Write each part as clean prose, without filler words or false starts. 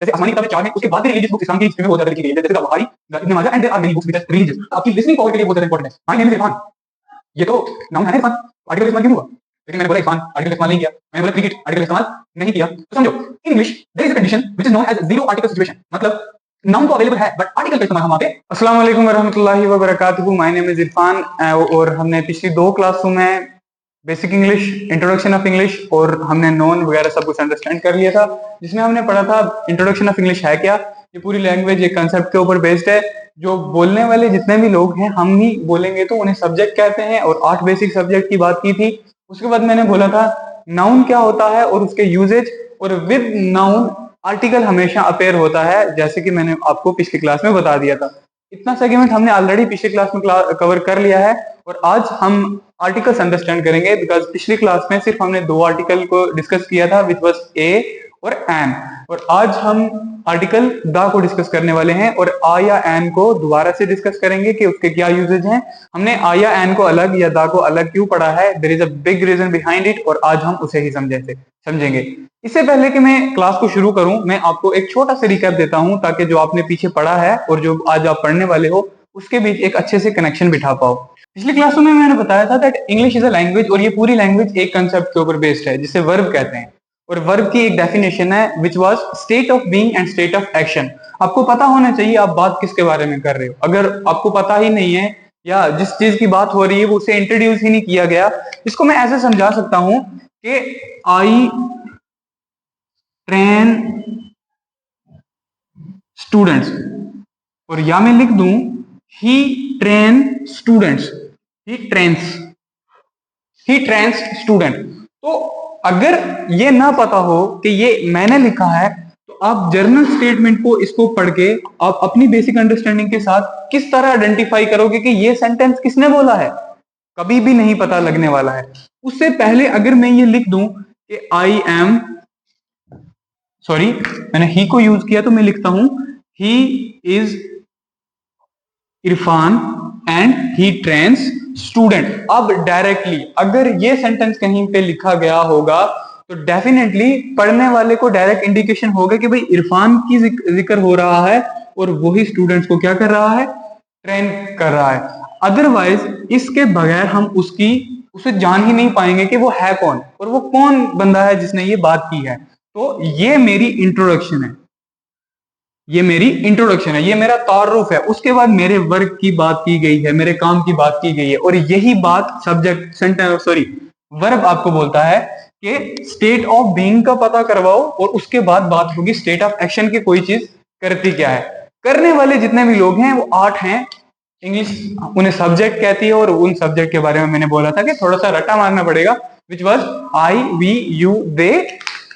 जैसे आसमानी किताबें 4 हैं, उसके बाद भी रिलीजियस बुक्स इस्लाम की हिस्ट्री में बहुत ज्यादा लिखी गई है, जैसे the Bukhari, Ibn Majah and there are many books which are religious. आपकी लिसनिंग पावर के लिए बहुत ज्यादा इंपॉर्टेंट है। माय नेम इज इरफान, ये तो नाउन है ना इरफान, आर्टिकल इस्तेमाल क्यों हुआ? लेकिन मैंने बोला इरफान, आर्टिकल इस्तेमाल नहीं किया। मैंने बोला क्रिकेट, आर्टिकल इस्तेमाल नहीं किया। तो समझो, in English there is a condition which is known as zero article situation, मतलब नाउन तो अवेलेबल है बट आर्टिकल का इस्तेमाल हम वहां पे। अस्सलाम वालेकुम वरहमतुल्लाहि वबरकातुहू। माय नेम इज इरफान और हमने पिछली 2 क्लासों में basic English, introduction of English और हमने नोन वगैरह सब कुछ अंडरस्टैंड कर लिया था, जिसमें हमने पढ़ा था इंट्रोडक्शन ऑफ इंग्लिश है क्या। ये पूरी लैंग्वेज एक कंसेप्ट के ऊपर बेस्ड है। जो बोलने वाले जितने भी लोग हैं, हम ही बोलेंगे तो उन्हें सब्जेक्ट कहते हैं, और 8 बेसिक सब्जेक्ट की बात की थी। उसके बाद मैंने बोला था नाउन क्या होता है और उसके यूजेज, और विद नाउन आर्टिकल हमेशा अपेयर होता है, जैसे कि मैंने आपको पिछली क्लास में बता दिया था। इतना सेगमेंट हमने ऑलरेडी पिछली क्लास में कवर कर लिया है, और आज हम आर्टिकल्स अंडरस्टैंड करेंगे, बिकॉज पिछली क्लास में सिर्फ हमने 2 आर्टिकल को डिस्कस किया था, विच वाज ए और एन, और आज हम आर्टिकल द को डिस्कस करने वाले हैं, और आ या एन को दोबारा से डिस्कस करेंगे कि उसके क्या यूजेज हैं। हमने आ या एन को अलग या द को अलग क्यों पढ़ा है, there is a big reason behind it, और आज हम उसे ही समझेंगे। इससे पहले कि मैं क्लास को शुरू करूं, मैं आपको एक छोटा सा रिकैप देता हूं, ताकि जो आपने पीछे पढ़ा है और जो आज आप पढ़ने वाले हो उसके बीच एक अच्छे से कनेक्शन बिठा पाओ। पिछली क्लासों में मैंने बताया था that English is a language, और ये पूरी लैंग्वेज एक कंसेप्ट के ऊपर बेस्ड है जिसे वर्ब कहते हैं, और वर्ब की एक डेफिनेशन है which was state of being and state of action. आपको पता होना चाहिए आप बात किसके बारे में कर रहे हो। अगर आपको पता ही नहीं है, या जिस चीज की बात हो रही है वो उसे इंट्रोड्यूस ही नहीं किया गया, इसको मैं ऐसे समझा सकता हूं कि आई ट्रेन स्टूडेंट्स, और या मैं लिख दूं ही ट्रेन स्टूडेंट्स, ही ट्रेन्स स्टूडेंट। तो अगर ये ना पता हो कि ये मैंने लिखा है, तो आप जर्नल स्टेटमेंट को इसको पढ़ के आप अपनी बेसिक अंडरस्टैंडिंग के साथ किस तरह आइडेंटिफाई करोगे कि ये सेंटेंस किसने बोला है, कभी भी नहीं पता लगने वाला है। उससे पहले अगर मैं ये लिख दूं कि आई एम, सॉरी मैंने ही को यूज किया, तो मैं लिखता हूं he is Irfan and he trains student. अब डायरेक्टली अगर ये सेंटेंस कहीं पे लिखा गया होगा, तो डेफिनेटली पढ़ने वाले को डायरेक्ट इंडिकेशन होगा कि भाई इरफान की जिक्र हो रहा है, और वही स्टूडेंट्स को क्या कर रहा है, ट्रेन कर रहा है। अदरवाइज इसके बगैर हम उसे जान ही नहीं पाएंगे कि वो है कौन, और वो कौन बंदा है जिसने ये बात की है। तो ये मेरी इंट्रोडक्शन है, ये मेरा तारुफ है। उसके बाद मेरे वर्क की बात की गई है, मेरे काम की बात की गई है, और यही बात सब्जेक्ट वर्ब आपको बोलता है कि स्टेट ऑफ बीइंग का पता करवाओ, और उसके बाद बात होगी स्टेट ऑफ एक्शन की, कोई चीज करती क्या है। करने वाले जितने भी लोग हैं वो 8 हैं। इंग्लिश उन्हें सब्जेक्ट कहती है, और उन सब्जेक्ट के बारे में मैंने बोला था कि थोड़ा सा रट्टा मारना पड़ेगा, which was I, we, you, they,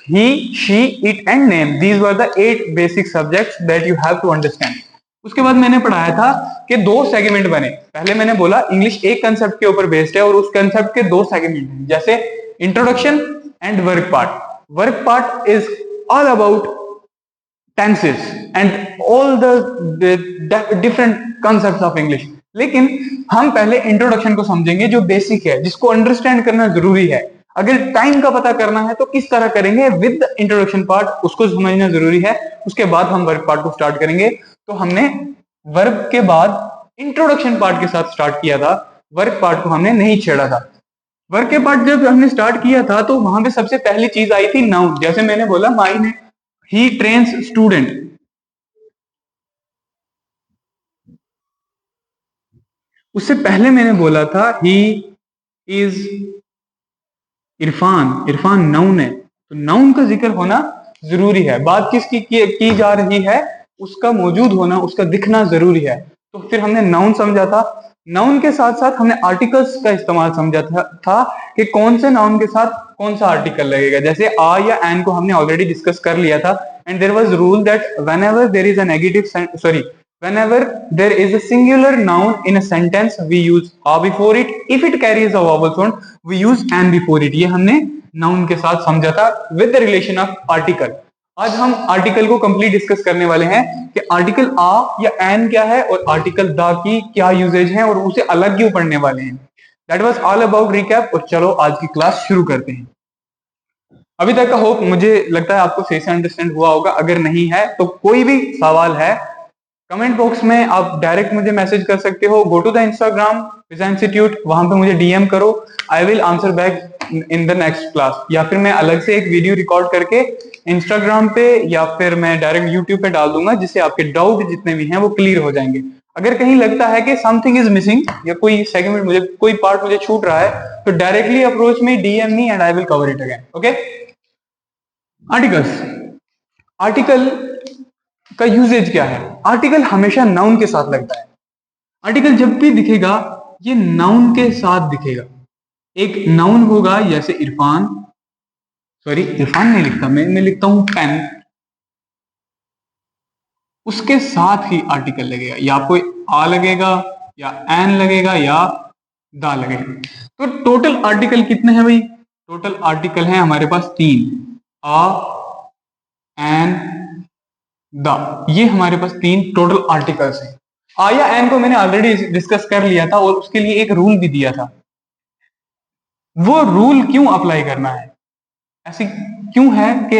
he, she, it and name. These were the 8 basic subjects that you have to understand. उसके बाद मैंने पढ़ाया था कि 2 सेगमेंट बने। पहले मैंने बोला इंग्लिश एक कंसेप्ट के ऊपर बेस्ड है, और उस कंसेप्ट के 2 सेगमेंट हैं, जैसे introduction and work part. Work part is all about tenses and all the different concepts of English. लेकिन हम पहले इंट्रोडक्शन को समझेंगे, जो बेसिक है, जिसको अंडरस्टैंड करना जरूरी है। अगर टाइम का पता करना है तो किस तरह करेंगे, विद इंट्रोडक्शन पार्ट, उसको समझना जरूरी है। उसके बाद हम वर्क पार्ट को स्टार्ट करेंगे। तो हमने वर्ब के बाद इंट्रोडक्शन पार्ट के साथ स्टार्ट किया था, वर्क पार्ट को हमने नहीं छेड़ा था। वर्क के पार्ट जब हमने स्टार्ट किया था, तो वहां पे सबसे पहली चीज आई थी नाउन। जैसे मैंने बोला माई ने ही ट्रेन्स स्टूडेंट, उससे पहले मैंने बोला था ही इज इरफान नाउन है, तो नाउन का जिक्र होना जरूरी है। बात किसकी की जा रही है, उसका मौजूद होना, उसका दिखना जरूरी है। तो फिर हमने नाउन समझा था। नाउन के साथ साथ हमने आर्टिकल्स का इस्तेमाल समझा था कि कौन से नाउन के साथ कौन सा आर्टिकल लगेगा। जैसे आ या एन को हमने ऑलरेडी डिस्कस कर लिया था, and there was rule that whenever there is a whenever there is a singular noun in a sentence, we use a before it. If it carries a vowel sound, we use an before it. ये हमने noun के साथ समझा था with the relation of article. आज हम article को complete discuss करने वाले हैं कि आर्टिकल आ या एन क्या है, और आर्टिकल द की क्या यूजेज है, और उसे अलग क्यों पढ़ने वाले हैं। That was all about recap. और चलो आज की क्लास शुरू करते हैं। अभी तक का होप मुझे लगता है आपको सही से अंडरस्टैंड हुआ होगा। अगर नहीं है तो कोई भी सवाल है कमेंट बॉक्स में आप डायरेक्ट मुझे मैसेज कर सकते हो। Go to the Instagram Vision Institute, वहां पे मुझे डीएम करो। I will answer back in the next class, या फिर मैं अलग से एक वीडियो रिकॉर्ड करके इंस्टाग्राम पे या फिर मैं डायरेक्ट यूट्यूब पे डाल दूंगा, जिससे आपके डाउट जितने भी हैं वो क्लियर हो जाएंगे। अगर कहीं लगता है कि समथिंग इज मिसिंग या कोई सेगमेंट मुझे, कोई पार्ट मुझे छूट रहा है, तो directly approach me, DM me and I will cover it again. Okay. Articles. Article का यूजेज क्या है? आर्टिकल हमेशा नाउन के साथ लगता है। आर्टिकल जब भी दिखेगा ये नाउन के साथ दिखेगा। एक नाउन होगा, जैसे इरफान, सॉरी इरफान नहीं लिखता मैं लिखता हूं पेन, उसके साथ ही आर्टिकल लगेगा। या कोई आ लगेगा, या एन लगेगा, या दा लगेगा। तो टोटल आर्टिकल कितने हैं भाई? टोटल आर्टिकल हैं हमारे पास 3, आ, एन, दा। ये हमारे पास 3 टोटल आर्टिकल्स हैं। आ या एन को मैंने ऑलरेडी डिस्कस कर लिया था और उसके लिए एक रूल भी दिया था। वो रूल क्यों अप्लाई करना है, ऐसी क्यों है कि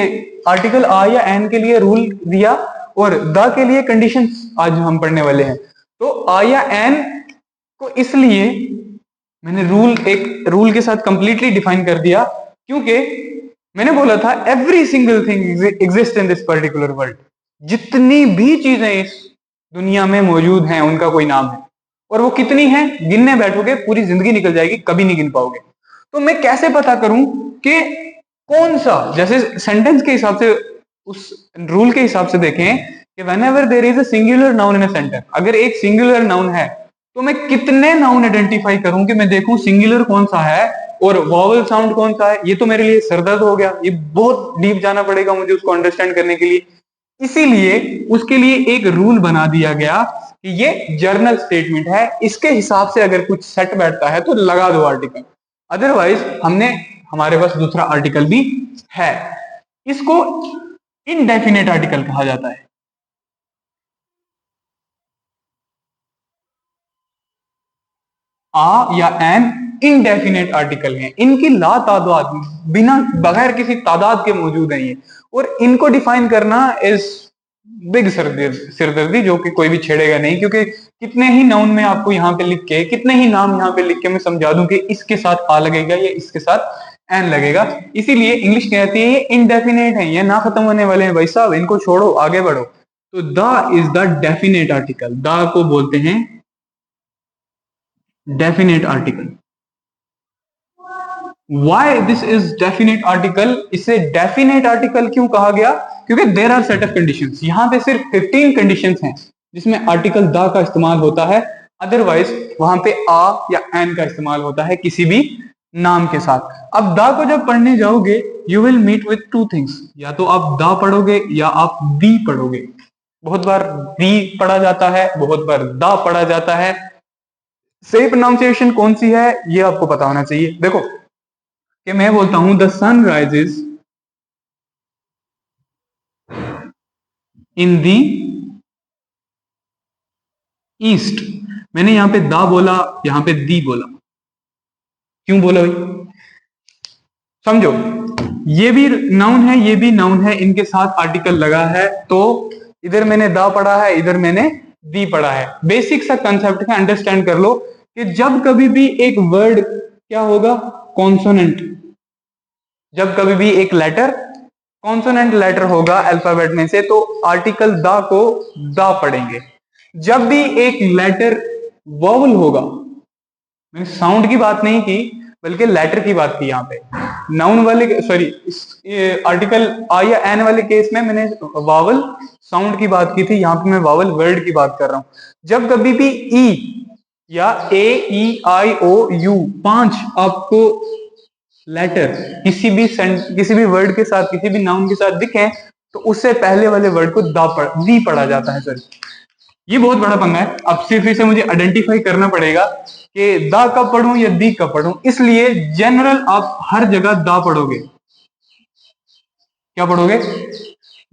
आर्टिकल आ या एन के लिए रूल दिया और द के लिए कंडीशंस आज हम पढ़ने वाले हैं। तो आ या एन को इसलिए मैंने एक रूल के साथ कंप्लीटली डिफाइन कर दिया, क्योंकि मैंने बोला था every single thing exist in this particular world. जितनी भी चीजें इस दुनिया में मौजूद हैं उनका कोई नाम है, और वो कितनी हैं गिनने बैठोगे पूरी जिंदगी निकल जाएगी, कभी नहीं गिन पाओगे। तो मैं कैसे पता करूं कि कौन सा, जैसे सेंटेंस के हिसाब से, उस रूल के हिसाब से देखें कि whenever there is a singular noun in a sentence, अगर एक सिंगुलर नाउन है तो मैं कितने नाउन आइडेंटिफाई करूं कि मैं देखूं सिंगुलर कौन सा है और वॉवल साउंड कौन सा है। ये तो मेरे लिए सरदर्द हो गया, ये बहुत डीप जाना पड़ेगा मुझे उसको अंडरस्टैंड करने के लिए। इसीलिए उसके लिए एक रूल बना दिया गया कि ये जर्नल स्टेटमेंट है, इसके हिसाब से अगर कुछ सेट बैठता है तो लगा दो आर्टिकल, अदरवाइज हमारे पास दूसरा आर्टिकल भी है। इसको इनडेफिनेट आर्टिकल कहा जाता है। आ या एन इनडेफिनेट आर्टिकल हैं, इनकी ला तादाद, बिना बगैर किसी तादाद के मौजूद है ये, और इनको डिफाइन करना इज बिग सिरदर्दी, जो कि कोई भी छेड़ेगा नहीं, क्योंकि कितने ही नाउन में आपको यहाँ पे लिख के, कितने ही नाम यहाँ पे लिख के मैं समझा दूं कि इसके साथ आ लगेगा या इसके साथ एन लगेगा। इसीलिए इंग्लिश कहती है ये इनडेफिनेट है, ये ना खत्म होने वाले हैं भाई साहब, इनको छोड़ो आगे बढ़ो। तो the is the definite article, the को बोलते हैं definite article. Why this is definite article? इसे डेफिनेट आर्टिकल क्यों कहा गया? क्योंकि there are set of conditions. यहां पे सिर्फ 15 कंडीशंस हैं जिसमें आर्टिकल द का इस्तेमाल होता है, अदरवाइज वहां पे आ या एन का इस्तेमाल होता है किसी भी नाम के साथ। अब द को जब पढ़ने जाओगे you will meet with 2 things, या तो आप द पढ़ोगे या आप दी पढ़ोगे। बहुत बार दी पढ़ा जाता है, बहुत बार द पढ़ा जाता है। सही प्रोनाउंसिएशन कौन सी है ये आपको पता होना चाहिए। देखो कि मैं बोलता हूं the sun rises in the east, मैंने यहां पे दा बोला, यहां पे दी बोला, क्यों बोला भाई? समझो, ये भी नाउन है, ये भी नाउन है, इनके साथ आर्टिकल लगा है, तो इधर मैंने दा पढ़ा है, इधर मैंने दी पढ़ा है। बेसिक सा कंसेप्ट है, अंडरस्टैंड कर लो कि जब कभी भी एक वर्ड क्या होगा, कॉन्सोनेंट, जब कभी भी एक लेटर कॉन्सोनेंट लेटर होगा अल्फाबेट में से, तो आर्टिकल द को द पढ़ेंगे। जब भी एक लेटर वॉवल होगा, मैंने साउंड की बात नहीं की बल्कि लेटर की बात की। यहाँ पे नाउन वाले, सॉरी, आर्टिकल आ या एन वाले केस में मैंने वावल साउंड की बात की थी, यहाँ पे मैं वावल वर्ड की बात कर रहा हूं। जब कभी भी ई या ए ई आई ओ यू 5 आपको लेटर किसी भी वर्ड के साथ, किसी भी नाउन के साथ दिखे, तो उससे पहले वाले वर्ड को दी पढ़ा जाता है। सर ये बहुत बड़ा पंगा है। अब सिर्फ इसे मुझे आइडेंटिफाई करना पड़ेगा कि दा कब पढ़ूं या दी कब पढ़ूं। इसलिए जनरल आप हर जगह दा पढ़ोगे। क्या पढ़ोगे?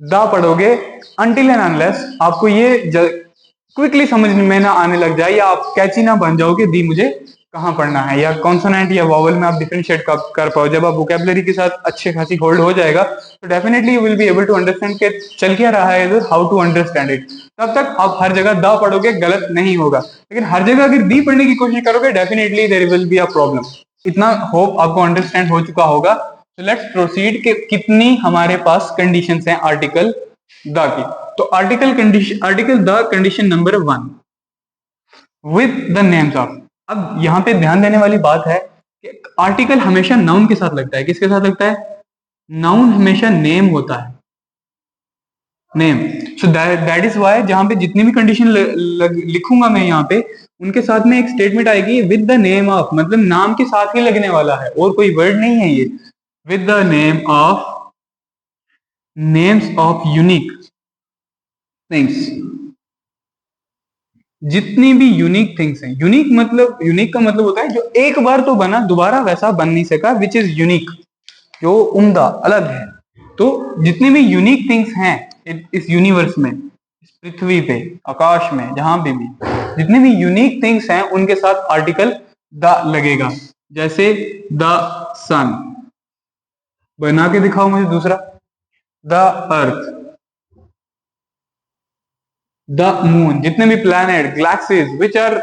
दा पढ़ोगे, अनटिल एंड अनलेस आपको ये क्विकली समझ में ना आने लग जाए या आप कैची ना बन जाओ कि दी मुझे कहाँ पढ़ना है, या कॉन्सोनेंट या वॉवल में आप डिफरेंशिएट कर पाओ। जब आप वोकेबलरी के साथ अच्छे खासी होल्ड हो जाएगा तो definitely you will be able to understand के चल क्या रहा है, हाउ टू अंडरस्टैंड इट। तब तक आप हर जगह द पढ़ोगे, गलत नहीं होगा, लेकिन हर जगह अगर दी पढ़ने की कोशिश करोगे definitely there will be a problem. इतना होप आपको अंडरस्टैंड हो चुका होगा। तो लेट्स प्रोसीड के कितनी हमारे पास कंडीशंस हैं आर्टिकल द की। तो article the condition number 1 with the names of. अब यहाँ पे ध्यान देने वाली बात है कि आर्टिकल हमेशा नाउन के साथ लगता है। किसके साथ लगता है? नाउन हमेशा नेम होता है, name. So that is why जहां पे जितनी भी कंडीशन लिखूंगा मैं यहाँ पे, उनके साथ में एक स्टेटमेंट आएगी विद द नेम ऑफ, मतलब नाम के साथ ही लगने वाला है, और कोई वर्ड नहीं है ये। With the name of, names of unique things. जितनी भी यूनिक थिंग्स हैं, यूनिक का मतलब होता है जो एक बार तो बना, दोबारा वैसा बन नहीं सका, विच इज यूनिक, जो उम्दा, अलग है। तो जितने भी यूनिक थिंग्स हैं इस यूनिवर्स में, इस पृथ्वी पे, आकाश में, जहां भी जितने भी यूनिक थिंग्स हैं उनके साथ आर्टिकल द लगेगा। जैसे द सन, बना के दिखाओ मुझे दूसरा। द अर्थ, द मून, जितने भी planet, galaxies which are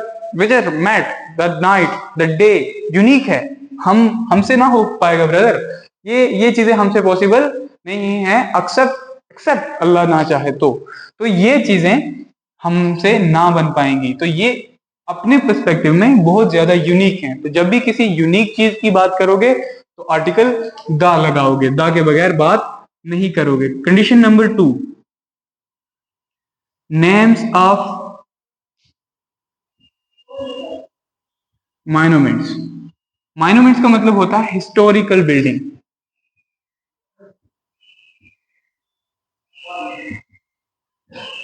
met, the night, the day, unique है। हमसे ना हो पाएगा ब्रदर, ये चीजें हमसे पॉसिबल नहीं है, एक्सेप्ट अल्लाह ना चाहे तो ये चीजें हमसे ना बन पाएंगी। तो ये अपने पर्सपेक्टिव में बहुत ज्यादा यूनिक हैं। तो जब भी किसी यूनिक चीज की बात करोगे तो आर्टिकल द लगाओगे, द के बगैर बात नहीं करोगे। Condition number 2, names of monuments. Monuments का मतलब होता है हिस्टोरिकल बिल्डिंग।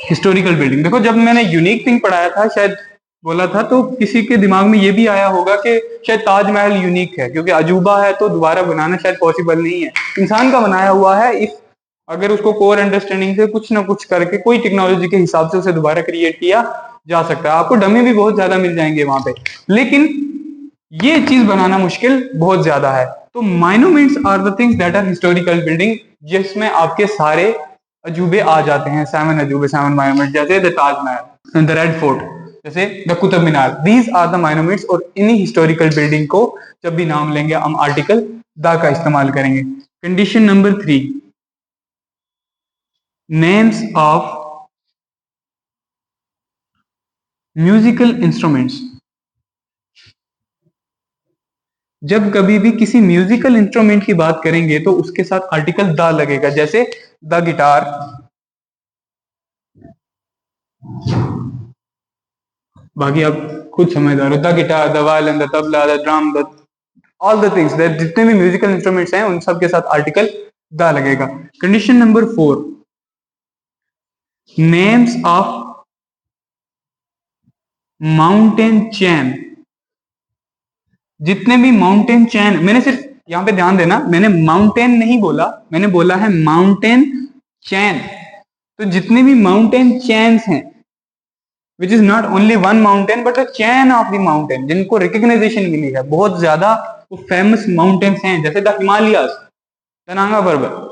हिस्टोरिकल बिल्डिंग, देखो जब मैंने यूनिक थिंग पढ़ाया था, शायद बोला था, तो किसी के दिमाग में ये भी आया होगा कि शायद ताजमहल यूनिक है, क्योंकि अजूबा है तो दोबारा बनाना शायद पॉसिबल नहीं है। इंसान का बनाया हुआ है, इस अगर उसको कोर अंडरस्टैंडिंग से कुछ ना कुछ करके कोई टेक्नोलॉजी के हिसाब से उसे दोबारा क्रिएट किया जा सकता है। आपको डमी भी बहुत ज्यादा मिल जाएंगे वहां पे, लेकिन ये चीज बनाना मुश्किल बहुत ज्यादा है। तो monuments are the things that are historical building, जिसमें आपके सारे अजूबे आ जाते हैं, 7 अजूबे, 7 माइनोमेंट्स, जैसे the Taj Mahal, the red fort, जैसे the Qutub Minar. These are the monuments. और इन्हीं हिस्टोरिकल बिल्डिंग को जब भी नाम लेंगे हम आर्टिकल द का इस्तेमाल करेंगे। Condition number 3, names of musical instruments. जब कभी भी किसी म्यूजिकल इंस्ट्रूमेंट की बात करेंगे तो उसके साथ आर्टिकल द लगेगा। जैसे द गिटार, बाकी आप खुद समझदार हो, the guitar, the violin, the tabla, the drum, the all the things, जितने भी म्यूजिकल इंस्ट्रूमेंट्स हैं उन सब के साथ आर्टिकल द लगेगा। Condition number 4, names of mountain chain. जितने भी माउंटेन चैन, मैंने सिर्फ यहां पे ध्यान देना, मैंने माउंटेन नहीं बोला, मैंने बोला है माउंटेन चैन। तो जितने भी माउंटेन चैन्स हैं, विच is not only one mountain but the chain of the mountain, जिनको रिकग्नाइजेशन मिली है, बहुत ज्यादा वो फेमस माउंटेन्स हैं, जैसे द हिमालयाज, द नांगा पर्वत,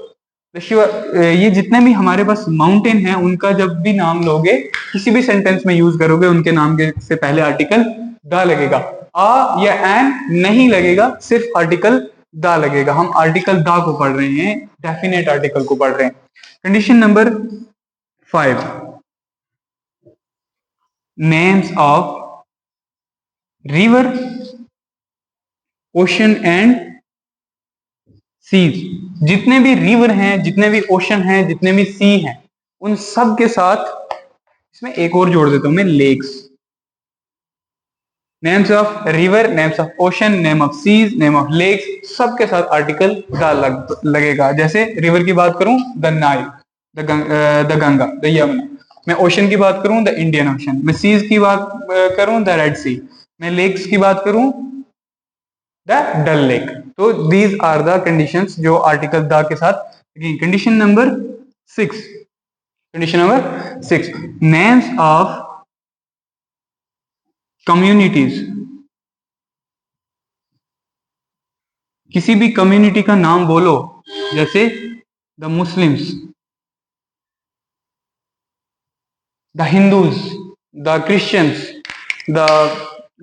ये जितने भी हमारे पास माउंटेन हैं उनका जब भी नाम लोगे, किसी भी सेंटेंस में यूज करोगे, उनके नाम के से पहले आर्टिकल द लगेगा। आ या एन नहीं लगेगा, सिर्फ आर्टिकल द लगेगा। हम आर्टिकल द को पढ़ रहे हैं, डेफिनेट आर्टिकल को पढ़ रहे हैं। Condition number 5, names of river, ocean and seas. जितने भी रिवर हैं, जितने भी ओशन हैं, जितने भी सी हैं, उन सब के साथ इसमें एक और जोड़ देता हूं मैं, lakes. Names of river, names of ocean, name of seas, name of lakes, सबके साथ आर्टिकल द लगेगा। जैसे रिवर की बात करूं, the Nile, the Ganga, the Yamuna. मैं ओशन की बात करूं, द इंडियन ओशन। मैं सीज की बात करूं, द रेड सी। मैं लेक्स की बात करूं, द डल लेक। तो दीज आर द कंडीशंस जो आर्टिकल द के साथ। Condition number 6, names of communities. किसी भी कम्युनिटी का नाम बोलो, जैसे the Muslims, the Hindus, the Christians, the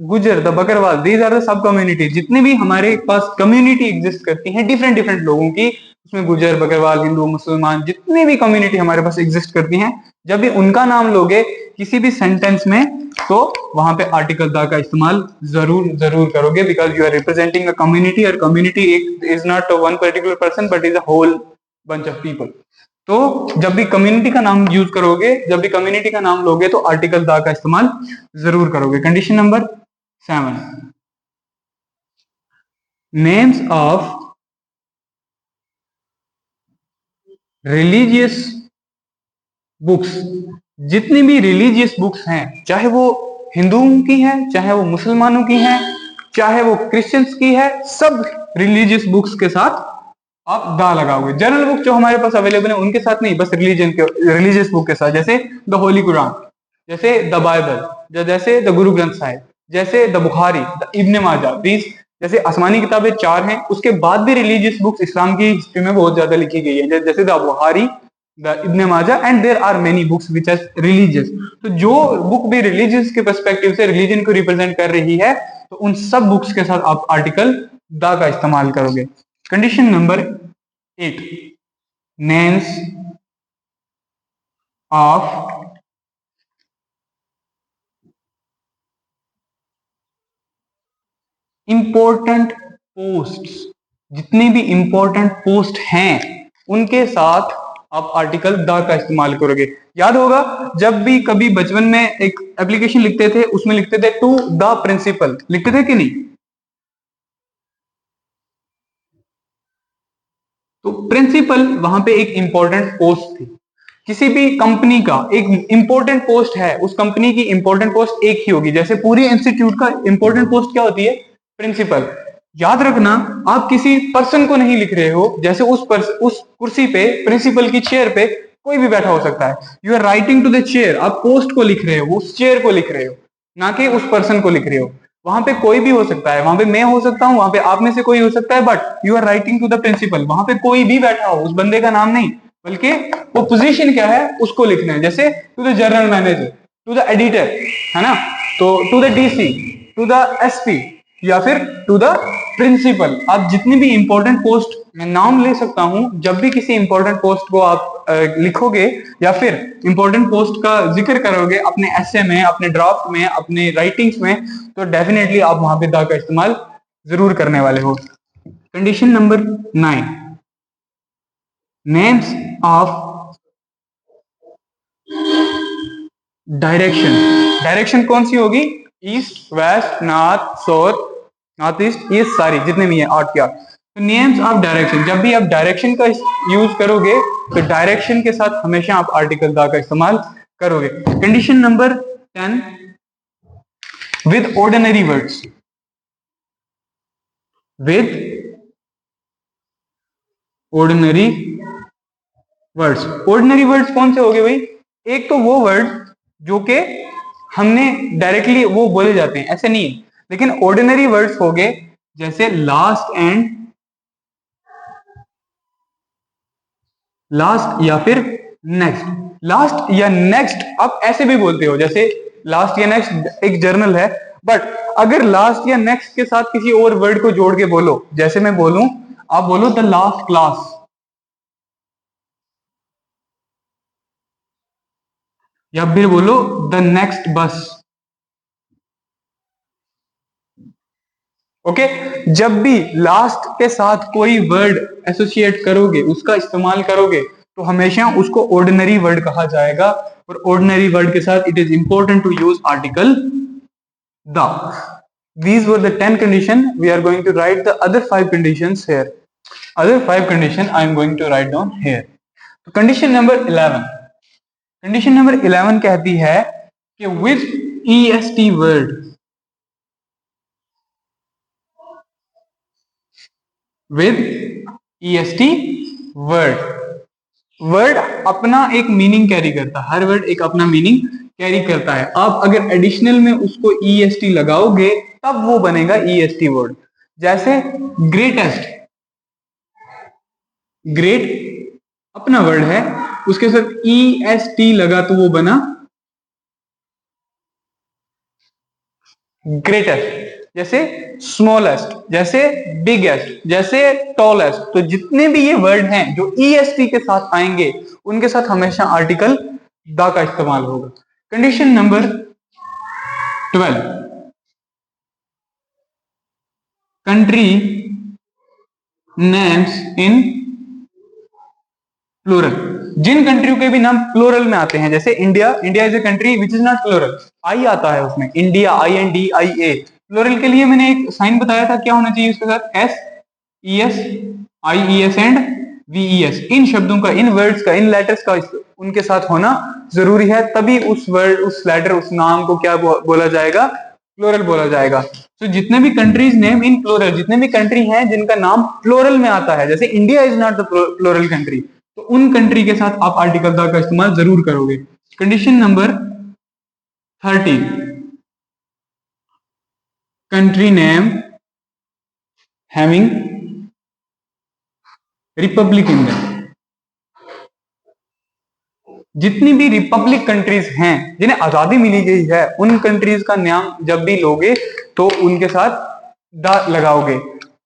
Gujjar, the Bakarwal, these are the सब कम्युनिटी। जितने भी हमारे पास कम्युनिटी एग्जिस्ट करती हैं डिफरेंट डिफरेंट लोगों की, उसमें गुजर, बकरवाल, हिंदू, मुसलमान, जितनी भी कम्युनिटी हमारे पास एग्जिस्ट करती हैं, जब भी उनका नाम लोगे किसी भी सेंटेंस में, तो वहां पे आर्टिकल द का इस्तेमाल जरूर जरूर करोगे, because you are representing a community, और community is not one particular person but is a whole bunch of people. तो जब भी कम्युनिटी का नाम यूज करोगे, जब भी कम्युनिटी का नाम लोगे, तो आर्टिकल द का इस्तेमाल जरूर करोगे। Condition number 7, names of religious books. जितनी भी रिलीजियस बुक्स हैं, चाहे वो हिंदुओं की है, चाहे वो मुसलमानों की है, चाहे वो क्रिश्चियंस की है, सब रिलीजियस बुक्स के साथ आप दा लगाओगे। जनरल बुक जो हमारे पास अवेलेबल है उनके साथ नहीं, बस रिलीजन के, रिलीजियस बुक के साथ, जैसे द होली कुरान, जैसे द बाइबल, जैसे द गुरु ग्रंथ साहिब, जैसे the Bukhari, the Ibn Maaza, these जैसे आसमानी किताबें 4 हैं। उसके बाद भी रिलीजियस बुक्स इस्लाम की हिस्ट्री में बहुत ज्यादा लिखी गई है, जैसे the Bukhari, the Ibn Majah, and there are many books which are religious. तो जो बुक भी रिलीजियस के पर्सपेक्टिव से रिलीजन को रिप्रेजेंट कर रही है, तो उन सब बुक्स के साथ आप आर्टिकल द का इस्तेमाल करोगे। Condition number 8, names of important posts. जितनी भी इंपॉर्टेंट पोस्ट हैं उनके साथ आप आर्टिकल द का इस्तेमाल करोगे। याद होगा जब भी कभी बचपन में एक एप्लीकेशन लिखते थे, उसमें लिखते थे टू द प्रिंसिपल, लिखते थे कि नहीं? तो प्रिंसिपल वहां पे एक इंपॉर्टेंट पोस्ट थी। किसी भी कंपनी का एक इंपॉर्टेंट पोस्ट है, उस कंपनी की इंपॉर्टेंट पोस्ट एक ही होगी। जैसे पूरी इंस्टीट्यूट का इंपॉर्टेंट पोस्ट क्या होती है? प्रिंसिपल। याद रखना, आप किसी पर्सन को नहीं लिख रहे हो, जैसे उस कुर्सी पे, प्रिंसिपल की चेयर पे कोई भी बैठा हो सकता है। You are writing to the chair, आप पोस्ट को लिख रहे हो, उस चेयर को लिख रहे हो, ना कि उस पर्सन को लिख रहे हो। वहां पे कोई भी हो सकता है, वहां पे मैं हो सकता हूं, वहां पे आप में से कोई हो सकता है, but you are writing to the principal. वहां पे कोई भी बैठा हो, उस बंदे का नाम नहीं, बल्कि वो पोजीशन क्या है उसको लिखना है। जैसे to the general manager, to the editor, है ना? तो to the DC, to the SP, या फिर टू द प्रिंसिपल। आप जितनी भी इंपॉर्टेंट पोस्ट, मैं नाम ले सकता हूं, जब भी किसी इंपॉर्टेंट पोस्ट को आप लिखोगे या फिर इंपॉर्टेंट पोस्ट का जिक्र करोगे अपने एसे में, अपने ड्राफ्ट में, अपने राइटिंग्स में, तो डेफिनेटली आप वहां पे द का इस्तेमाल जरूर करने वाले हो। Condition number 9, names of direction. Direction कौन सी होगी? East, west, north, south, north east, ये सारी जितने भी हैं 8 के 8। तो नेम्स ऑफ डायरेक्शन, जब भी आप डायरेक्शन का यूज करोगे तो डायरेक्शन के साथ हमेशा आप आर्टिकल द का इस्तेमाल करोगे। Condition number 10, with ordinary words. With ordinary words. Ordinary words कौन से हो गए भाई? एक तो वो वर्ड जो कि हमने डायरेक्टली वो बोले जाते हैं, ऐसे नहीं है, लेकिन ऑर्डिनरी वर्ड्स हो गए जैसे लास्ट एंड लास्ट, या फिर नेक्स्ट। लास्ट या नेक्स्ट आप ऐसे भी बोलते हो, जैसे लास्ट या नेक्स्ट एक जर्नल है, बट अगर लास्ट या नेक्स्ट के साथ किसी और वर्ड को जोड़ के बोलो, जैसे मैं बोलूं, आप बोलो द लास्ट क्लास, या फिर बोलो द नेक्स्ट बस। ओके, जब भी लास्ट के साथ कोई वर्ड एसोसिएट करोगे, उसका इस्तेमाल करोगे, तो हमेशा उसको ऑर्डिनरी वर्ड कहा जाएगा। और ऑर्डिनरी वर्ड के साथ it is important to use article the. These were the 10 conditions. We are going to write the other 5 conditions here. Other 5 conditions I am going to write down here. तो condition number 11. Condition number 11 कहती है कि with EST word, with EST word, word अपना एक meaning carry करता है, हर word एक अपना मीनिंग कैरी करता है। आप अगर एडिशनल में उसको EST लगाओगे तब वो बनेगा EST वर्ड। जैसे ग्रेटेस्ट, ग्रेट अपना वर्ड है, उसके साथ EST लगा तो वो बना ग्रेटेस्ट। जैसे स्मॉलेस्ट, जैसे बिगेस्ट, जैसे टॉलेस्ट। तो जितने भी ये वर्ड हैं जो EST के साथ आएंगे उनके साथ हमेशा आर्टिकल द का इस्तेमाल होगा। Condition number 12, country names in plural. जिन कंट्रियों के भी नाम प्लूरल में आते हैं, जैसे India, India is a country which is not plural, I आता है उसमें, इंडिया, INDIA। प्लूरल के लिए मैंने एक साइन बताया था, क्या होना चाहिए उसके साथ, SES, IES एंड VES। इन शब्दों का, इन वर्ड्स का, इन लेटर्स का उनके साथ होना जरूरी है, तभी उस वर्ड, उस लेटर, उस नाम को क्या बोला जाएगा, प्लूरल बोला जाएगा। तो जितने भी कंट्रीज नेम इन प्लूरल, जितने भी कंट्री हैं जिनका नाम प्लूरल में आता है, जैसे India is not the plural country, तो उन कंट्री के साथ आप आर्टिकल द का इस्तेमाल जरूर करोगे। Condition number 13, country name having Republic in them. जितनी भी रिपब्लिक कंट्रीज हैं जिन्हें आजादी मिली गई है, उन कंट्रीज का नाम जब भी लोगे तो उनके साथ द लगाओगे।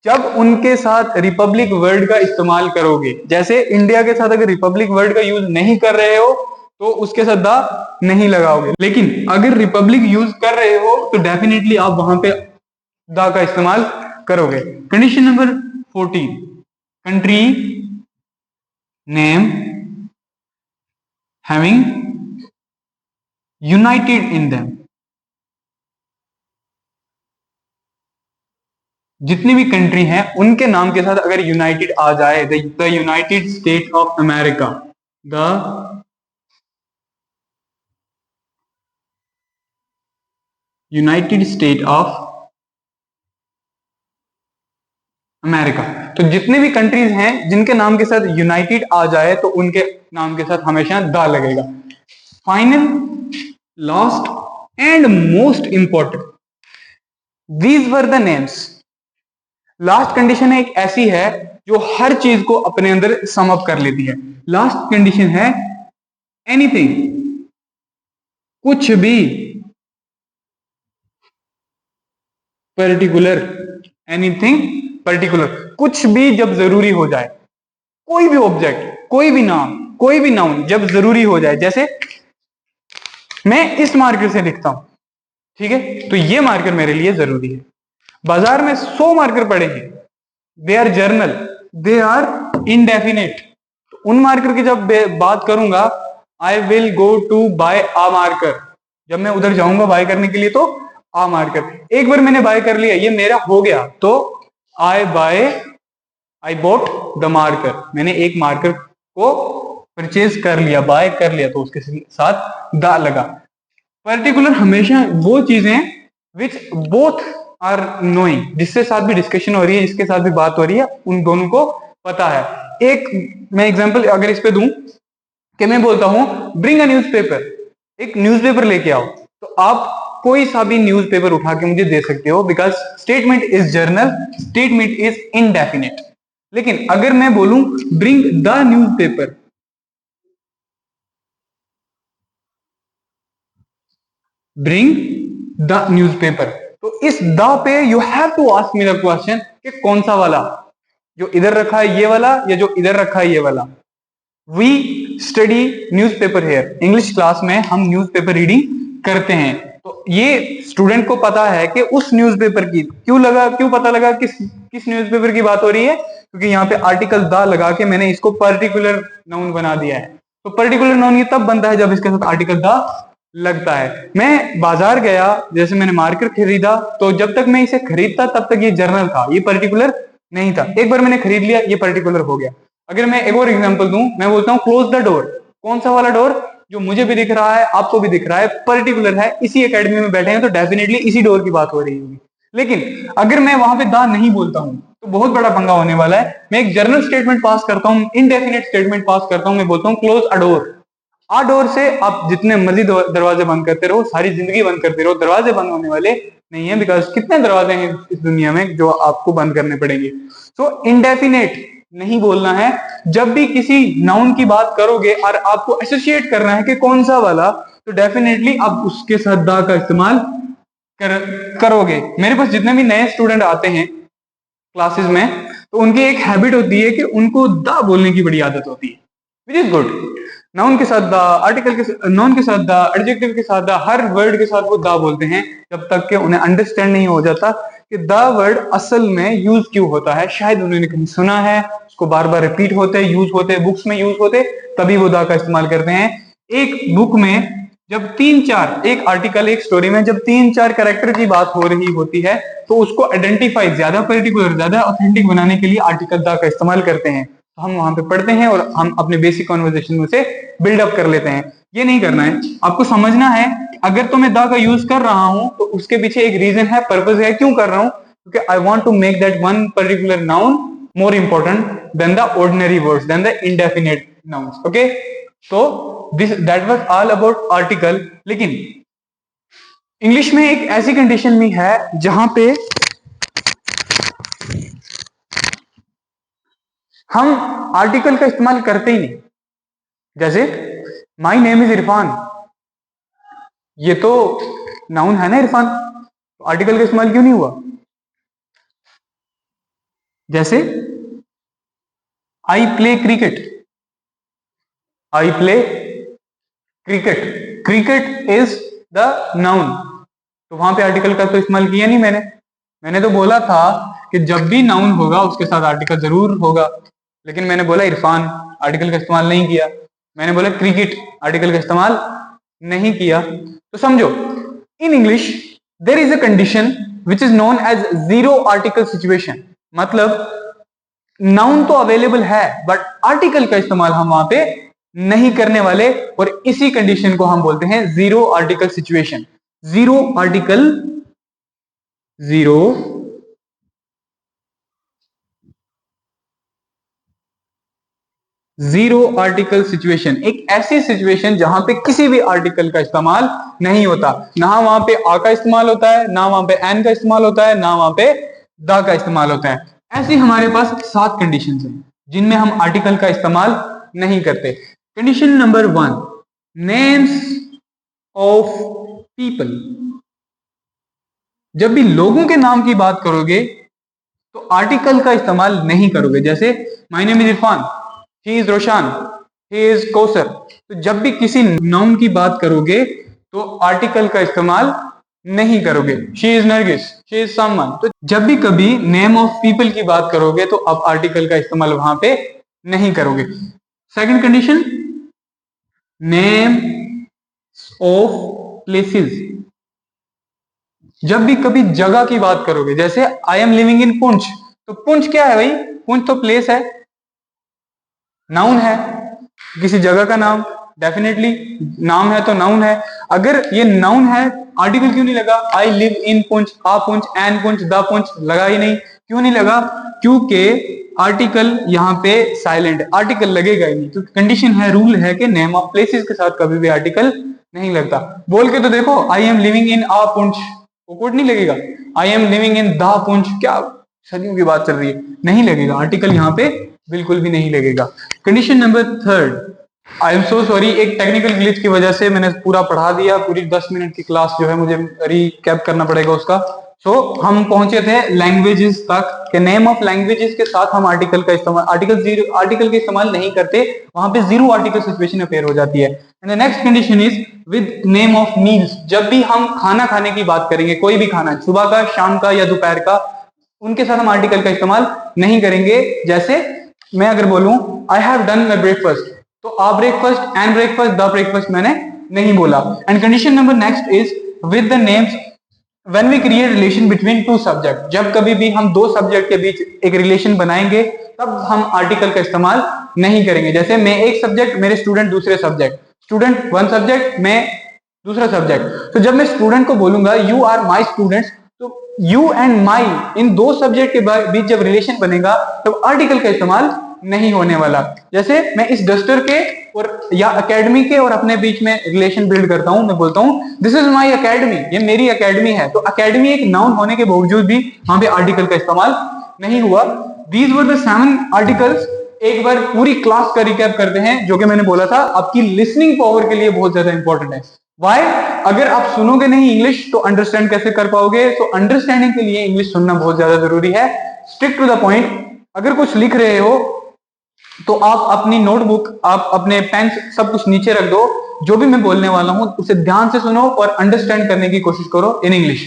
जब उनके साथ रिपब्लिक वर्ड का इस्तेमाल करोगे, जैसे इंडिया के साथ अगर रिपब्लिक वर्ड का यूज नहीं कर रहे हो तो उसके साथ द नहीं लगाओगे, लेकिन अगर रिपब्लिक यूज कर रहे हो तो डेफिनेटली आप वहां पे द का इस्तेमाल करोगे। Condition number 14, country name having United in them. जितनी भी कंट्री हैं उनके नाम के साथ अगर यूनाइटेड आ जाए, the United state of America, the United state of America, तो जितने भी कंट्रीज हैं जिनके नाम के साथ यूनाइटेड आ जाए तो उनके नाम के साथ हमेशा द लगेगा। Final, last and most important, these were the names. Last condition एक ऐसी है जो हर चीज को अपने अंदर सम अप कर लेती है। लास्ट कंडीशन है एनीथिंग, कुछ भी, पर्टिकुलर, एनीथिंग पर्टिकुलर, कुछ भी जब जरूरी हो जाए, कोई भी ऑब्जेक्ट, कोई भी नाम, कोई भी नाउन जब जरूरी हो जाए। जैसे मैं इस मार्कर से लिखता हूं, ठीक है, तो ये मार्कर मेरे लिए जरूरी है। बाजार में 100 मार्कर पड़े हैं, they are general, they are indefinite. तो उन मार्कर की जब बात करूंगा, I will go to buy a marker, जब मैं उधर जाऊंगा बाय करने के लिए तो आ मार्कर। एक बार मैंने बाय कर लिया, ये मेरा हो गया, तो आई बॉट द मार्कर, मैंने एक मार्कर को परचेज कर लिया, बाय कर लिया, तो उसके साथ द लगा। पर्टिकुलर हमेशा वो चीजें विच बोथ आर नोइंग, जिसके साथ भी डिस्कशन हो रही है, जिसके साथ भी बात हो रही है, उन दोनों को पता है। एक मैं एग्जांपल अगर इस पे दूं कि मैं बोलता हूं ब्रिंग अ न्यूज़पेपर, एक न्यूज़पेपर लेके आओ, तो आप कोई सा भी न्यूज़पेपर उठा के मुझे दे सकते हो, because statement is general, statement is indefinite. लेकिन अगर मैं बोलूं bring the newspaper, bring the newspaper, तो इस द पे you have to ask me the question कि कौन सा वाला, जो इधर रखा है ये वाला या जो इधर रखा है ये वाला। We study newspaper here, English class में हम न्यूज़पेपर रीडिंग करते हैं, तो ये स्टूडेंट को पता है कि उस न्यूज़पेपर की क्यों पता लगा किस न्यूज़पेपर की बात हो रही है, क्योंकि यहाँ पे आर्टिकल द लगा के मैंने इसको पर्टिकुलर नाउन बना दिया है। तो पर्टिकुलर नाउन ये तब बनता है जब इसके साथ आर्टिकल द लगता है। मैं बाजार गया, जैसे मैंने मार्कर खरीदा, तो जब तक मैं इसे खरीदता तब तक ये जर्नल था, ये पर्टिकुलर नहीं था। एक बार मैंने खरीद लिया, ये पर्टिकुलर हो गया। अगर मैं एक और एग्जांपल दूं, मैं बोलता हूं क्लोज द डोर, कौन सा वाला डोर, जो मुझे भी दिख रहा है, आपको भी दिख रहा है, पर्टिकुलर है, इसी एकेडमी में बैठे हैं तो डेफिनेटली इसी डोर की बात हो रही होगी। लेकिन अगर मैं वहां पे द नहीं बोलता हूं तो बहुत बड़ा पंगा होने वाला है। मैं एक जनरल स्टेटमेंट पास करता हूं, इनडेफिनेट स्टेटमेंट पास करता हूं, मैं बोलता हूं close a door. A door से आप जितने मर्जी दरवाजे बंद करते रहो, सारी जिंदगी बंद करते रहो, दरवाजे बंद होने वाले नहीं है, बिकॉज कितने दरवाजे हैं इस दुनिया में जो आपको बंद करने पड़ेंगे। सो इनडेफिनेट नहीं बोलना है। जब भी किसी नाउन की बात करोगे और आपको एसोसिएट करना है कि कौन सा वाला, तो डेफिनेटली आप उसके साथ द का इस्तेमाल करोगे। मेरे पास जितने भी नए स्टूडेंट आते हैं क्लासेस में, तो उनकी एक हैबिट होती है कि उनको द बोलने की बड़ी आदत होती है, विच इज गुड। नाउन के साथ द, आर्टिकल के, नाउन के साथ द, एडजेक्टिव के साथ द, हर वर्ड के साथ वो द बोलते हैं, जब तक कि उन्हें अंडरस्टैंड नहीं हो जाता कि द वर्ड असल में यूज क्यों होता है। शायद उन्होंने कहीं सुना है, उसको बार बार रिपीट होते, यूज होते, बुक्स में यूज होते, तभी वो द का इस्तेमाल करते हैं। एक बुक में जब 3-4, एक आर्टिकल, एक स्टोरी में जब 3-4 कैरेक्टर की बात हो रही होती है, तो उसको आइडेंटिफाई, ज्यादा पर्टिकुलर, ज्यादा ऑथेंटिक बनाने के लिए आर्टिकल द का इस्तेमाल करते हैं। तो हम वहां पे पढ़ते हैं और हम अपने बेसिक कॉन्वर्सेशन में से बिल्डअप कर लेते हैं। ये नहीं करना है, आपको समझना है कि अगर तो मैं द का यूज कर रहा हूं तो उसके पीछे एक रीजन है, पर्पस है, क्यों कर रहा हूं, क्योंकि I want to make that one particular noun more important than the ordinary words, than the indefinite nouns. Okay, तो this that was all about article. लेकिन इंग्लिश में एक ऐसी कंडीशन भी है जहां पे हम आर्टिकल का इस्तेमाल करते ही नहीं। जैसे माई नेम इज इरफान, ये तो नाउन है ना इरफान, तो आर्टिकल का इस्तेमाल क्यों नहीं हुआ। जैसे I play cricket, I play cricket, cricket is the noun, तो वहां पे आर्टिकल का तो इस्तेमाल किया नहीं मैंने तो बोला था कि जब भी नाउन होगा उसके साथ आर्टिकल जरूर होगा, लेकिन मैंने बोला इरफान, आर्टिकल का इस्तेमाल नहीं किया। मैंने बोला क्रिकेट, आर्टिकल का इस्तेमाल नहीं किया। तो समझो, in English there is a condition which is known as zero article situation. मतलब नाउन तो अवेलेबल है बट आर्टिकल का इस्तेमाल हम वहां पे नहीं करने वाले, और इसी कंडीशन को हम बोलते हैं zero article situation. Zero article, zero zero article situation, एक ऐसी सिचुएशन जहां पे किसी भी आर्टिकल का इस्तेमाल नहीं होता। ना वहां पे आ का इस्तेमाल होता है, ना वहां पे एन का इस्तेमाल होता है, ना वहां पे द का इस्तेमाल होता है। ऐसी हमारे पास 7 कंडीशंस हैं जिनमें हम आर्टिकल का इस्तेमाल नहीं करते। Condition number 1, names of people. जब भी लोगों के नाम की बात करोगे तो आर्टिकल का इस्तेमाल नहीं करोगे। जैसे my name is Irfan, he is Roshan, he is Kausar. तो जब भी किसी नाउन की बात करोगे तो आर्टिकल का इस्तेमाल नहीं करोगे। She is Nargis, she is someone. तो जब भी कभी नेम ऑफ पीपल की बात करोगे तो आप आर्टिकल का इस्तेमाल वहां पे नहीं करोगे। Second condition, name of places. जब भी कभी जगह की बात करोगे, जैसे I am living in Poonch, तो पुंछ क्या है भाई, पुंछ तो प्लेस है, नाउन है, किसी जगह का नाम, डेफिनेटली नाम है तो नाउन है। अगर ये नाउन है, आर्टिकल क्यों नहीं लगा। I live in Poonch, a Poonch, an Poonch, the Poonch, लगा ही नहीं। क्यों नहीं लगा, क्योंकि आर्टिकल यहाँ पे साइलेंट है, आर्टिकल लगेगा ही नहीं, क्योंकि कंडीशन है, रूल है कि नेम ऑफ प्लेसेस के साथ कभी भी आर्टिकल नहीं लगता। बोल के तो देखो, आई एम लिविंग इन आ पुंछ, वो कोड नहीं लगेगा। I am living in the Poonch, क्या सदियों की बात चल रही है, नहीं लगेगा, आर्टिकल यहाँ पे बिल्कुल भी नहीं लगेगा। Condition number 3, I am so sorry, एक टेक्निकल ग्लिच की वजह से मैंने पूरा पढ़ा दिया, पूरी 10 मिनट की क्लास जो है मुझे रिकैप करना पड़ेगा उसका। हम पहुंचे थे लैंग्वेजेस तक कि नेम ऑफ लैंग्वेजेस के साथ हम आर्टिकल का इस्तेमाल, आर्टिकल के इस्तेमाल नहीं करते, वहां पे जीरो आर्टिकल सिचुएशन अपेयर हो जाती है। And the next condition is with name of meals. जब भी हम खाना खाने की बात करेंगे, कोई भी खाना, सुबह का, शाम का या दोपहर का, उनके साथ हम आर्टिकल का इस्तेमाल नहीं करेंगे। जैसे मैं अगर बोलूं I have done my breakfast, तो a breakfast, and breakfast, the breakfast मैंने नहीं बोला। And condition number next is with the names when we create relation between 2 subject. जब कभी भी हम 2 सब्जेक्ट के बीच एक रिलेशन बनाएंगे तब हम आर्टिकल का इस्तेमाल नहीं करेंगे। जैसे मैं एक सब्जेक्ट, मेरे स्टूडेंट दूसरे सब्जेक्ट, स्टूडेंट 1 सब्जेक्ट, मैं दूसरा सब्जेक्ट। तो जब मैं स्टूडेंट को बोलूंगा यू आर माई स्टूडेंट्स, तो you and my, in 2 subject के बीच जब रिलेशन बनेगा तब आर्टिकल का इस्तेमाल नहीं होने वाला। जैसे मैं इस डस्टर के और या एकेडमी के और अपने बीच में रिलेशन बिल्ड करता हूं, मैं बोलता हूं दिस इज माई एकेडमी, ये मेरी एकेडमी है। तो एकेडमी एक नाउन होने के बावजूद भी वहां पे आर्टिकल का इस्तेमाल नहीं हुआ। These were the 7 articles. एक बार पूरी क्लास का रिकैप करते हैं, जो कि मैंने बोला था आपकी लिसनिंग पावर के लिए बहुत ज्यादा इंपॉर्टेंट है। वाई? अगर आप सुनोगे नहीं इंग्लिश तो अंडरस्टैंड कैसे कर पाओगे? तो अंडरस्टैंडिंग के लिए इंग्लिश सुनना बहुत ज्यादा जरूरी है। Stick to the point. अगर कुछ लिख रहे हो तो आप अपनी नोटबुक, आप अपने पेन, सब कुछ नीचे रख दो। जो भी मैं बोलने वाला हूं उसे ध्यान से सुनो और अंडरस्टैंड करने की कोशिश करो इन इंग्लिश।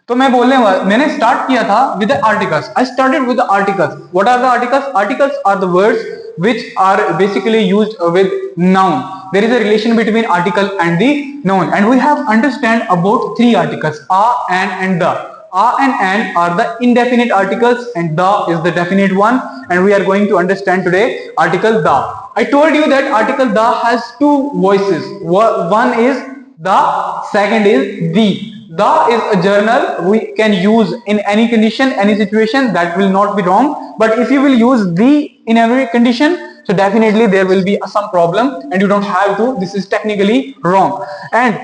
तो मैंने स्टार्ट किया था with the articles. I started with the articles. What are the articles? Articles are the words which are basically used with noun. There is a relation between article and the noun, and we have understand about 3 articles: a, and the. A and an are the indefinite articles, and the is the definite one, and we are going to understand today article the. I told you that article the has 2 voices. One is the, second is the. The is a journal we can use in any condition, any situation. That will not be wrong. But if you will use the in every condition, so definitely there will be some problem, and you don't have to. This is technically wrong. And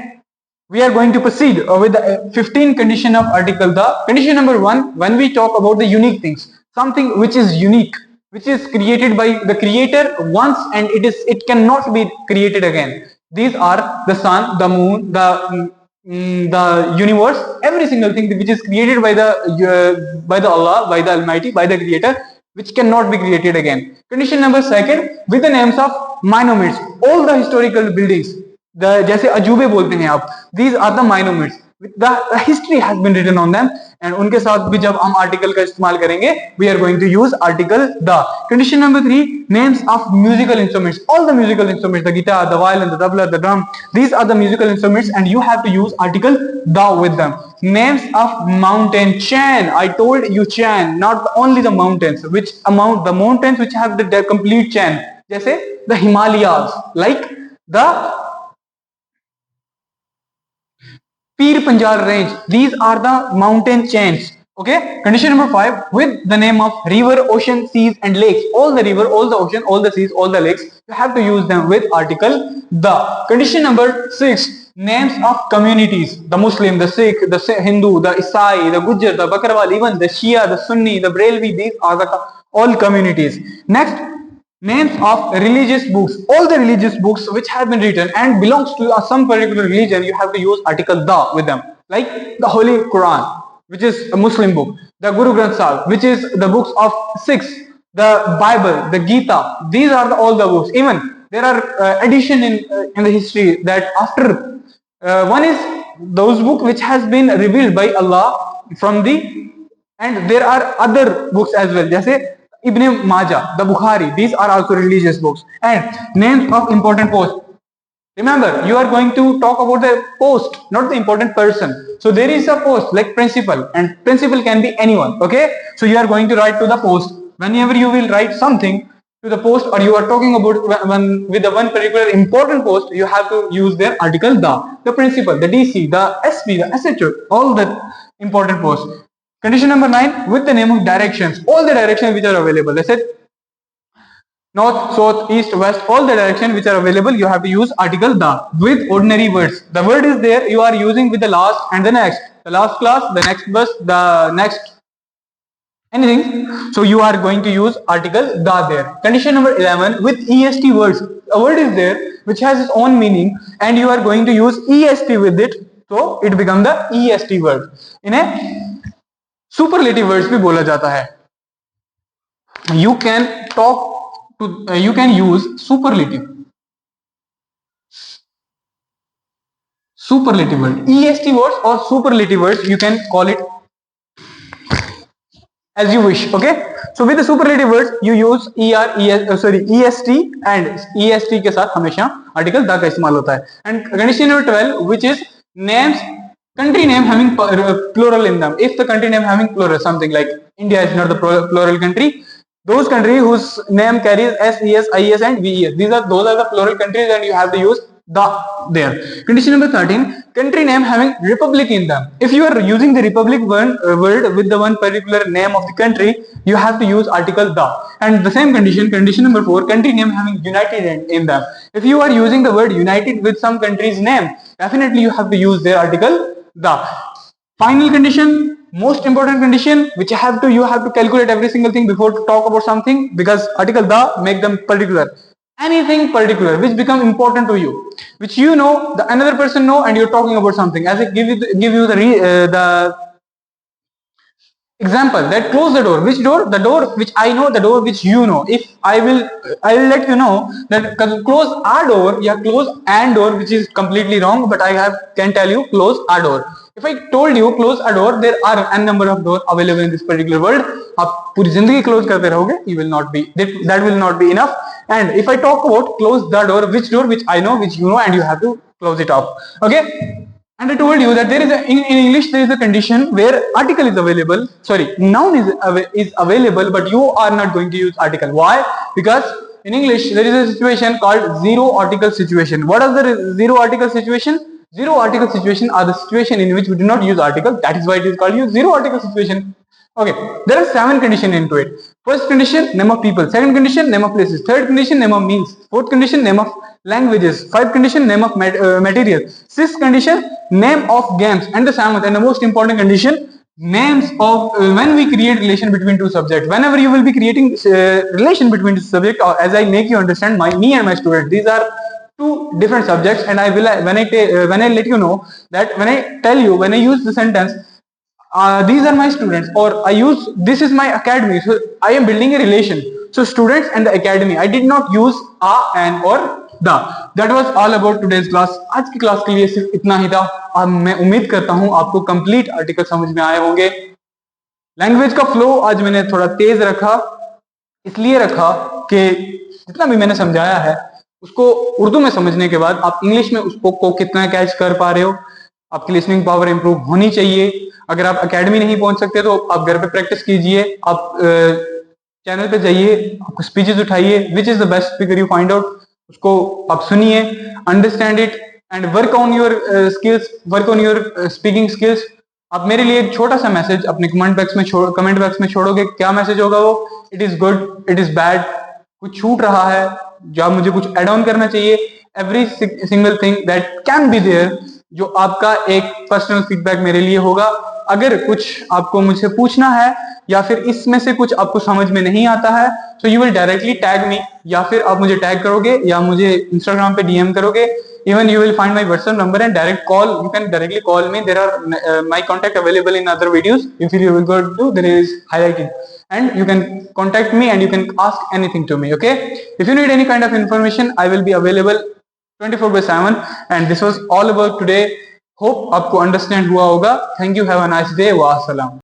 we are going to proceed with the 15 condition of article the. Condition number 1, when we talk about the unique things, something which is unique, which is created by the creator once, and it cannot be created again. These are the sun, the moon, the universe, every single thing which is created by the Allah, by the Almighty, by the Creator, which cannot be created again. Condition number 2, with the names of monuments, all the historical buildings, जैसे अजूबे बोलते हैं आप, these are the monuments. The history has been written on them, and उनके साथ भी जब हम article का इस्तेमाल करेंगे, we are going to use article the. Condition number 3, names of musical instruments, all the musical instruments, the guitar, the violin, the tabla, the drum, these are the musical instruments, and you have to use article the with them. Names of mountain chain, I told you chain, not only the mountains, the mountains which have the complete chain, जैसे the Himalayas, like the Pir Panjal range. These are the mountain chains. Okay. Condition number 5, with the name of river, ocean, seas, and lakes. All the river, all the ocean, all the seas, all the lakes. You have to use them with article the. Condition number 6, names of communities: the Muslim, the Sikh, the Hindu, the Isai, the Gujjar, the Bakarwal, even the Shia, the Sunni, the Brelvi. These are the all communities. Next, names of religious books, all the religious books which have been written and belongs to some particular religion. You have to use article the with them, like the Holy Quran, which is a Muslim book, the Guru Granth Sahib, which is the books of Sikhs, the Bible, the Gita. These are all the books. Even there are addition in the history that after one is those book which has been revealed by Allah from the, and there are other books as well, जैसे Ibn Majah, the Bukhari. These are also religious books. And names of important posts. Remember, you are going to talk about the post, not the important person. So there is a post like principal, and principal can be anyone. Okay. So you are going to write to the post. Whenever you will write something to the post, or you are talking about with the one particular important post, you have to use their article the principal, the DC, the SP, the SHO, all the important posts. Condition number 9, with the name of directions, all the directions which are available. I said north, south, east, west, all the directions which are available, you have to use article the with ordinary words. The word is there, you are using with the last and the next. The last class, the next bus, the next anything. So you are going to use article the there. Condition number 11, with EST words. A word is there which has its own meaning, and you are going to use EST with it. So it becomes the EST word. इन्हें superlative words भी बोला जाता है. You can you can use superlative word, EST words or superlative words. You can call it as you wish. Okay. So with the superlative words you use EST, and EST के साथ हमेशा article the का इस्तेमाल होता है. And condition number 12, which is names, country name having plural in them. If the country name having plural, something like India is not the plural country, those countries whose name carries SES, IES, and VES, those are the plural countries, and you have to use the there. Condition number 13, country name having republic in them. If you are using the republic word with the one particular name of the country, you have to use article the. And the same condition number 4, country name having united in them. If you are using the word united with some country's name, definitely you have to use their article the. Final condition, Most important condition which you have to calculate every single thing before to talk about something, because article the make them particular. Anything particular which become important to you, which you know the another person know, and you're talking about something. As I give you the example, that close the door. Which door? The door which I know, the door which you know. If I will let you know that close a door, yeah, close and door, which is completely wrong, but I can tell you close a door. If I told you close a door, there are n number of doors available in this particular world. आप पूरी जिंदगी close करते रहोगे, you will not be, that will not be enough. And if I talk about close the door, which door? Which I know, which you know, and you have to close it off. Okay. And I told you that there is in English there is a condition where article is available. Sorry, noun is available, but you are not going to use article. Why? Because in English there is a situation called zero article situation. What is the zero article situation? Zero article situation are the situation in which we do not use article. That is why it is called zero article situation. Okay, there are 7 conditions into it. First condition, name of people. Second condition, name of places. Third condition, name of means. Fourth condition, name of languages. Fifth condition, name of material. Sixth condition, name of games. And the 7th and the most important condition, names of when we create relation between two subjects. Whenever you will be creating relation between two subjects, or as I make you understand, me and my student, these are two different subjects, and I will when I let you know that when I tell you, when I use the sentence, these are my students, or I use this is my academy, so I am building a relation. So students and the academy, I did not use a, and, or the. That was all about today's class. आज की class के लिए सिर्फ इतना ही था. अब मैं उम्मीद करता हूं आपको कंप्लीट आर्टिकल समझ में आए होंगे. लैंग्वेज का फ्लो आज मैंने थोड़ा तेज रखा, इसलिए रखा कि जितना भी मैंने समझाया है उसको उर्दू में समझने के बाद आप इंग्लिश में उसको कितना कैच कर पा रहे हो. आपकी लिसनिंग पावर इंप्रूव होनी चाहिए. अगर आप एकेडमी नहीं पहुंच सकते तो आप घर पे प्रैक्टिस कीजिए, आप चैनल पे जाइए, आपको स्पीचेस उठाइए, which is the best speaker you find out, उसको आप सुनिए, understand it and work on your skills, work on your speaking skills. आप मेरे लिए एक छोटा सा मैसेज अपने कमेंट बॉक्स में छोड़ोगे, क्या मैसेज होगा वो? It is good, it is bad, कुछ छूट रहा है जो आप मुझे कुछ एड ऑन करना चाहिए. Every single thing that can be there, जो आपका एक पर्सनल फीडबैक मेरे लिए होगा. अगर कुछ आपको मुझसे पूछना है या फिर इसमें से कुछ आपको समझ में नहीं आता है, so you will directly tag me, या फिर आप मुझे टैग करोगे या मुझे इंस्टाग्राम पे डीएम करोगे. Even you will find my WhatsApp number and direct call. You can directly call me. There are my contact available in other videos. If you will go to, there is highlighted, and you can contact me and you can ask anything to me. Okay? If you need any kind of information, I will be available 24/7. And this was all about today. Hope आपको understand हुआ होगा. Thank you. Have a nice day. वास्सलाम.